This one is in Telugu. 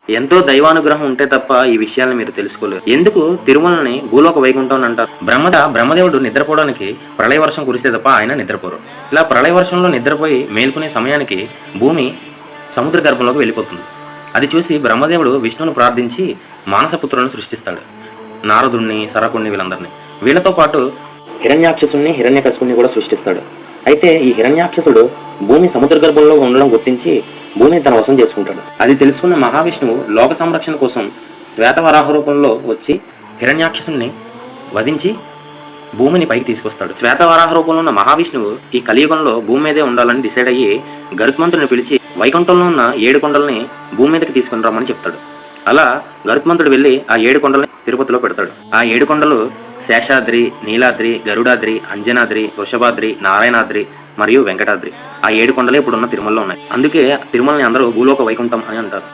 ఎంతో దైవానుగ్రహం ఉంటే తప్ప ఈ విషయాలను మీరు తెలుసుకోలేరు. ఎందుకు తిరుమలని భూలోక వైకుంఠం అని అంటారు? బ్రహ్మదేవుడు నిద్రపోవడానికి ప్రళయ వర్షం కురిస్తే తప్ప ఆయన నిద్రపోరు. ఇలా ప్రళయ వర్షంలో నిద్రపోయి మేల్కొనే సమయానికి భూమి సముద్ర గర్భంలోకి వెళ్ళిపోతుంది. అది చూసి బ్రహ్మదేవుడు విష్ణువును ప్రార్థించి మానసపుత్రులను సృష్టిస్తాడు. నారదుణ్ణి, సరకుణ్ణి, వీళ్ళందరినీ. వీళ్ళతో పాటు హిరణ్యాక్షసుని, హిరణ్యకశిపుణ్ణి కూడా సృష్టిస్తాడు. అయితే ఈ హిరణ్యాక్షసుడు భూమి సముద్ర గర్భంలో ఉండడం గుర్తించి భూమిని తన వశం చేసుకుంటాడు. అది తెలుసుకున్న మహావిష్ణువు లోక సంరక్షణ కోసం శ్వేతవరాహ రూపంలో వచ్చి హిరణ్యాక్షసుని వధించి భూమిని పైకి తీసుకొస్తాడు. శ్వేతవరాహ రూపంలో ఉన్న మహావిష్ణువు ఈ కలియుగంలో భూమి మీదే ఉండాలని డిసైడ్ అయ్యి గరుత్మంతుడిని పిలిచి వైకుంఠంలో ఉన్న 7 కొండల్ని భూమి మీదకి తీసుకుని రమ్మని చెప్తాడు. అలా గరుత్మంతుడు వెళ్లి ఆ 7 కొండల్ని తిరుపతిలో పెడతాడు. ఆ 7 కొండలు శేషాద్రి, నీలాద్రి, గరుడాద్రి, అంజనాద్రి, వృషభాద్రి, నారాయణాద్రి మరియు వెంకటాద్రి. ఆ 7 కొండలే ఇప్పుడున్న తిరుమలలో ఉన్నాయి. అందుకే తిరుమలని అందరూ భూలోక వైకుంఠం అని అంటారు.